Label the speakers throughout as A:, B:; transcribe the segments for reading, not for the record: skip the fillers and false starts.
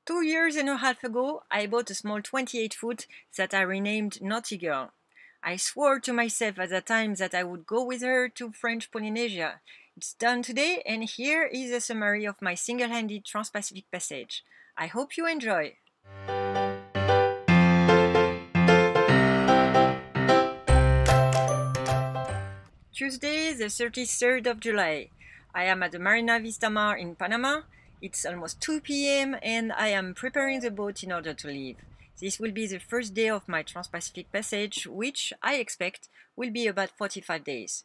A: 2.5 years ago, I bought a small 28-foot that I renamed Nautigirl. I swore to myself at the time that I would go with her to French Polynesia. It's done today, and here is a summary of my single-handed transpacific passage. I hope you enjoy! Tuesday, the 33rd of July. I am at the Marina Vista Mar in Panama. It's almost 2 p.m. and I am preparing the boat in order to leave. This will be the first day of my Transpacific passage, which I expect will be about 45 days.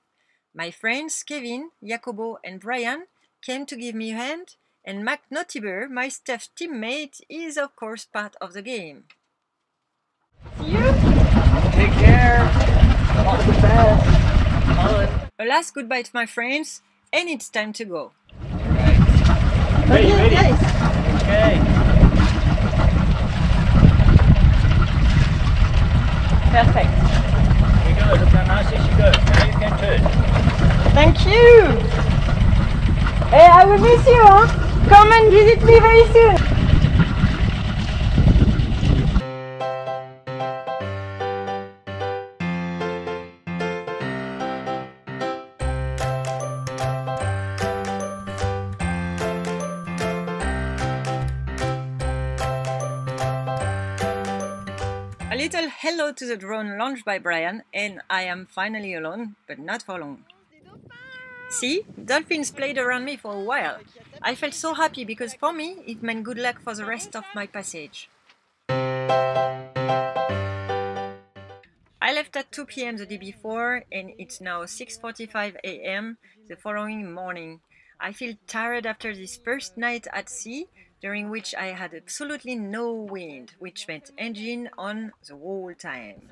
A: My friends Kevin, Jacobo and Brian came to give me a hand, and Mac Nautigirl, my staff teammate, is of course part of the game. See you!
B: Take care! All the best!
A: A last goodbye to my friends, and it's time to go.
B: Ready, ready?
A: Yes.
B: Okay.
A: Perfect.
B: Here you go, look how nice this you go. Now you can turn.
A: Thank you! Hey, I will miss you, huh? Come and visit me very soon! A little hello to the drone launched by Brian, and I am finally alone, but not for long. See, dolphins played around me for a while. I felt so happy because for me it meant good luck for the rest of my passage. I left at 2 p.m. the day before, and it's now 6:45 a.m. the following morning. I feel tired after this first night at sea, during which I had absolutely no wind, which meant engine on the whole time.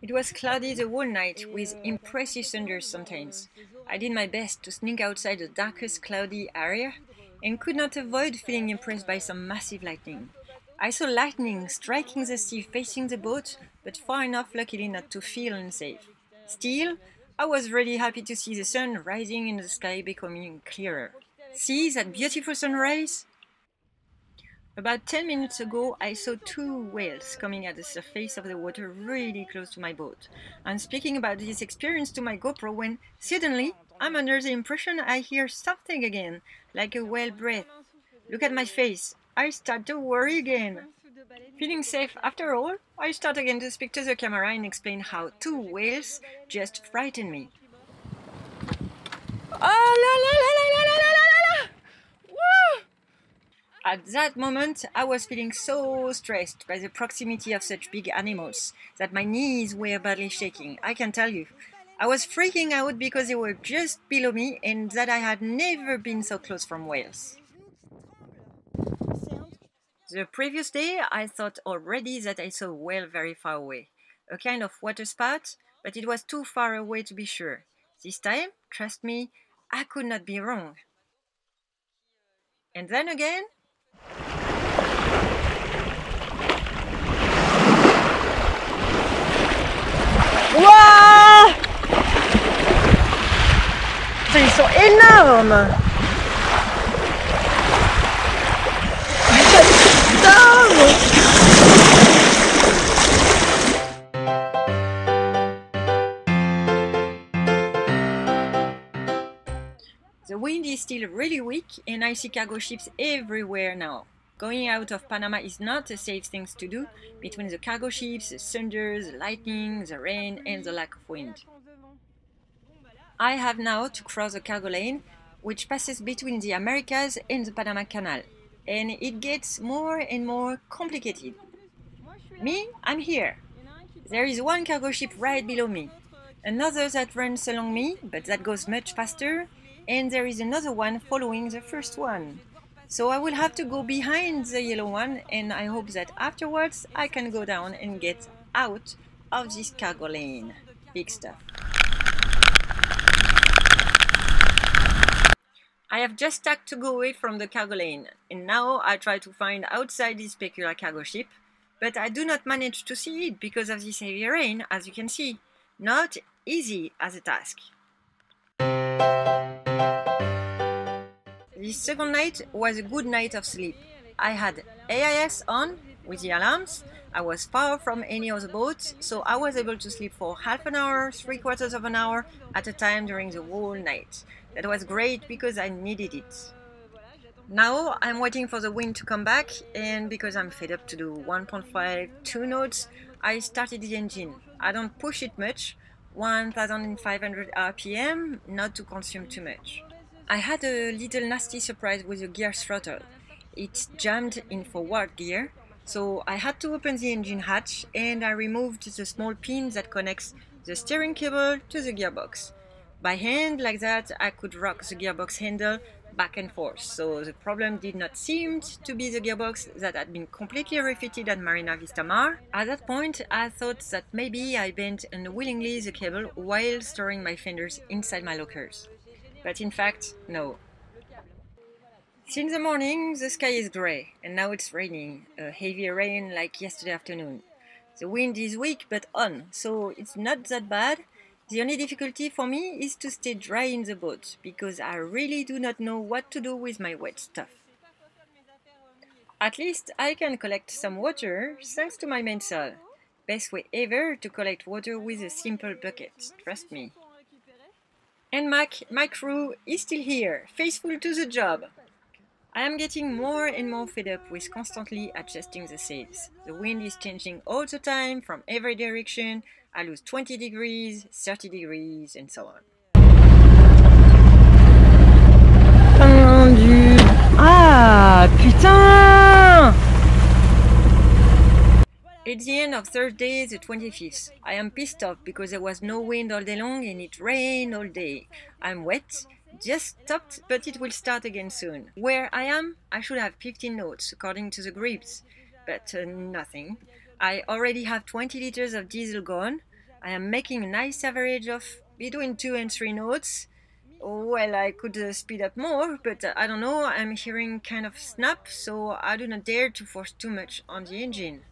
A: It was cloudy the whole night, with impressive thunders sometimes. I did my best to sneak outside the darkest cloudy area, and could not avoid feeling impressed by some massive lightning. I saw lightning striking the sea facing the boat, but far enough luckily not to feel unsafe. Still, I was really happy to see the sun rising and the sky becoming clearer. See that beautiful sunrise? About 10 minutes ago, I saw 2 whales coming at the surface of the water really close to my boat. I'm speaking about this experience to my GoPro when suddenly I'm under the impression I hear something again, like a whale breath. Look at my face. I start to worry again. Feeling safe after all, I start again to speak to the camera and explain how 2 whales just frightened me. At that moment, I was feeling so stressed by the proximity of such big animals that my knees were badly shaking, I can tell you. I was freaking out because they were just below me and that I had never been so close from whales. The previous day, I thought already that I saw a whale very far away, a kind of waterspout, but it was too far away to be sure. This time, trust me, I could not be wrong. And then again, wow! Ils sont énormes! The wind is still really weak and I see cargo ships everywhere now. Going out of Panama is not a safe thing to do between the cargo ships, the thunders, the lightning, the rain and the lack of wind. I have now to cross the cargo lane, which passes between the Americas and the Panama Canal, and it gets more and more complicated. Me, I'm here. There is one cargo ship right below me, another that runs along me, but that goes much faster, and there is another one following the first one. So I will have to go behind the yellow one, and I hope that afterwards I can go down and get out of this cargo lane. Big stuff. I have just tacked to go away from the cargo lane, and now I try to find outside this peculiar cargo ship, but I do not manage to see it because of this heavy rain, as you can see. Not easy as a task. This second night was a good night of sleep. I had AIS on with the alarms. I was far from any other boat, so I was able to sleep for half an hour, 3/4 of an hour at a time during the whole night. That was great because I needed it. Now I'm waiting for the wind to come back, and because I'm fed up to do 1.5, 2 knots, I started the engine. I don't push it much, 1500 RPM, not to consume too much. I had a little nasty surprise with the gear throttle. It jammed in forward gear, so I had to open the engine hatch and I removed the small pin that connects the steering cable to the gearbox. By hand, like that, I could rock the gearbox handle back and forth, so the problem did not seem to be the gearbox that had been completely refitted at Marina Vista Mar. At that point, I thought that maybe I bent unwillingly the cable while storing my fenders inside my lockers. But in fact, no. Since the morning, the sky is grey, and now it's raining, a heavy rain like yesterday afternoon. The wind is weak but on, so it's not that bad. The only difficulty for me is to stay dry in the boat, because I really do not know what to do with my wet stuff. At least I can collect some water thanks to my mainsail. Best way ever to collect water with a simple bucket, trust me. And Mac, my crew, is still here, faithful to the job. I am getting more and more fed up with constantly adjusting the sails. The wind is changing all the time, from every direction. I lose 20 degrees, 30 degrees, and so on. Ah, putain! It's the end of Thursday, the 25th. I am pissed off because there was no wind all day long and it rained all day. I'm wet, just stopped, but it will start again soon. Where I am, I should have 15 knots according to the grips, but nothing. I already have 20 liters of diesel gone. I am making a nice average of between 2 and 3 knots. Well, I could speed up more, but I don't know, I'm hearing kind of snap, so I do not dare to force too much on the engine.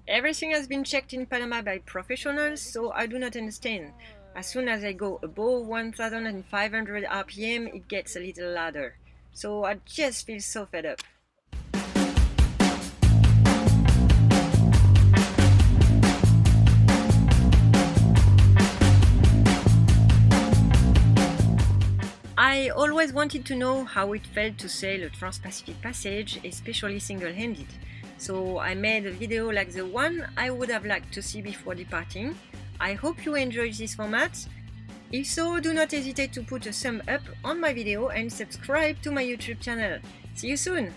A: Everything has been checked in Panama by professionals, so I do not understand. As soon as I go above 1500 RPM, it gets a little louder. So I just feel so fed up. I always wanted to know how it felt to sail a transpacific passage, especially single-handed. So I made a video like the one I would have liked to see before departing. I hope you enjoyed this format. If so, do not hesitate to put a thumb up on my video and subscribe to my YouTube channel. See you soon!